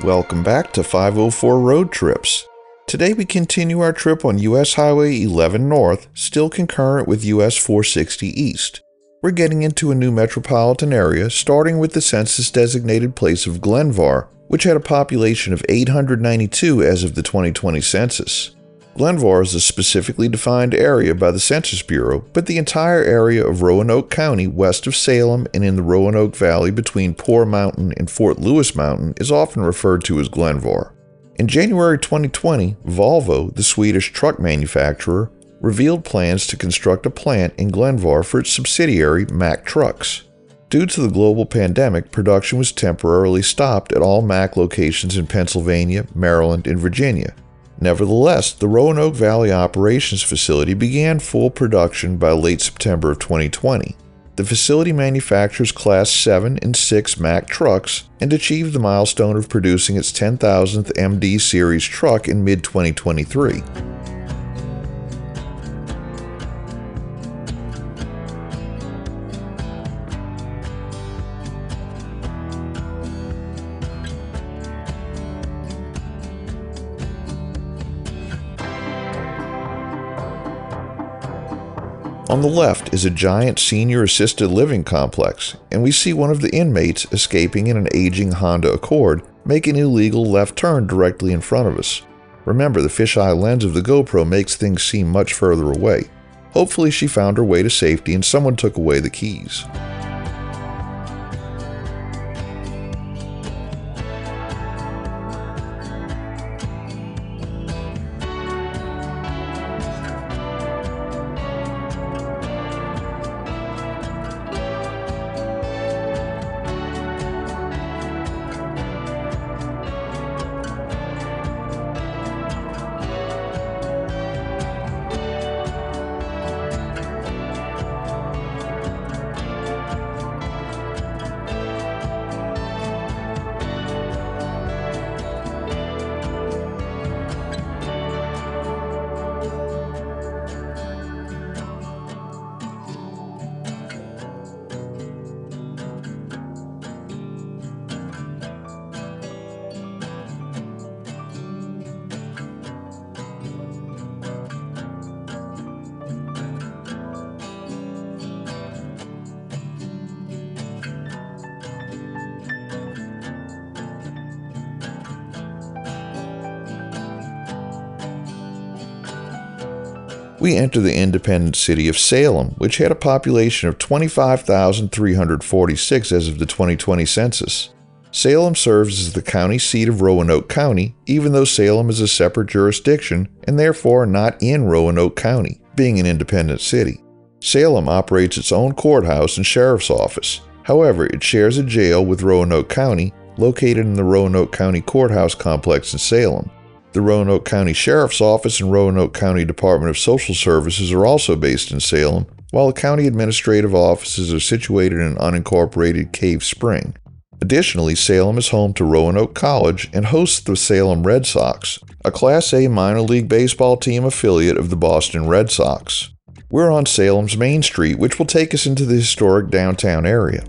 Welcome back to 504 Road Trips. Today we continue our trip on US Highway 11 North, still concurrent with US 460 East. We're getting into a new metropolitan area, starting with the census-designated place of Glenvar, which had a population of 892 as of the 2020 census. Glenvar is a specifically defined area by the Census Bureau, but the entire area of Roanoke County west of Salem and in the Roanoke Valley between Poor Mountain and Fort Lewis Mountain is often referred to as Glenvar. In January 2020, Volvo, the Swedish truck manufacturer, revealed plans to construct a plant in Glenvar for its subsidiary Mack Trucks. Due to the global pandemic, production was temporarily stopped at all Mack locations in Pennsylvania, Maryland, and Virginia. Nevertheless, the Roanoke Valley Operations Facility began full production by late September of 2020. The facility manufactures Class 7 and 6 Mack trucks and achieved the milestone of producing its 10,000th MD Series truck in mid-2023. On the left is a giant senior assisted living complex, and we see one of the inmates escaping in an aging Honda Accord make an illegal left turn directly in front of us. Remember, the fisheye lens of the GoPro makes things seem much further away. Hopefully she found her way to safety and someone took away the keys. We enter the independent city of Salem, which had a population of 25,346 as of the 2020 census. Salem serves as the county seat of Roanoke County, even though Salem is a separate jurisdiction and therefore not in Roanoke County, being an independent city. Salem operates its own courthouse and sheriff's office. However, it shares a jail with Roanoke County, located in the Roanoke County Courthouse complex in Salem. The Roanoke County Sheriff's Office and Roanoke County Department of Social Services are also based in Salem, while the county administrative offices are situated in unincorporated Cave Spring. Additionally, Salem is home to Roanoke College and hosts the Salem Red Sox, a Class A minor league baseball team affiliate of the Boston Red Sox. We're on Salem's Main Street, which will take us into the historic downtown area.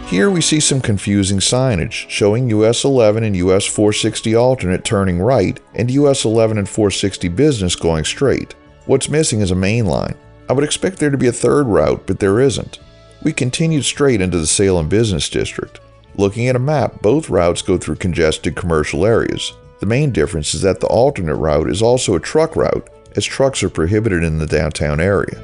Here we see some confusing signage showing US 11 and US 460 alternate turning right and US 11 and 460 business going straight. What's missing is a main line. I would expect there to be a third route, but there isn't. We continued straight into the Salem Business District. Looking at a map, both routes go through congested commercial areas. The main difference is that the alternate route is also a truck route, as trucks are prohibited in the downtown area.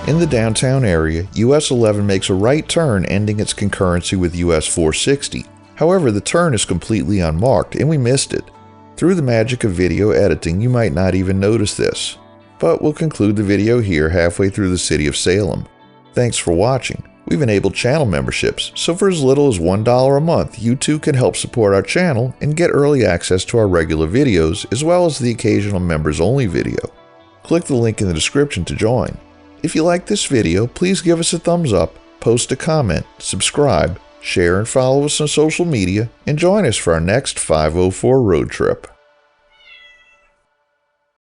In the downtown area, US 11 makes a right turn ending its concurrency with US 460. However, the turn is completely unmarked and we missed it. Through the magic of video editing, you might not even notice this. But we'll conclude the video here halfway through the city of Salem. Thanks for watching. We've enabled channel memberships, so for as little as $1 a month, you too can help support our channel and get early access to our regular videos as well as the occasional members-only video. Click the link in the description to join. If you like this video, please give us a thumbs up, post a comment, subscribe, share and follow us on social media, and join us for our next 504 road trip.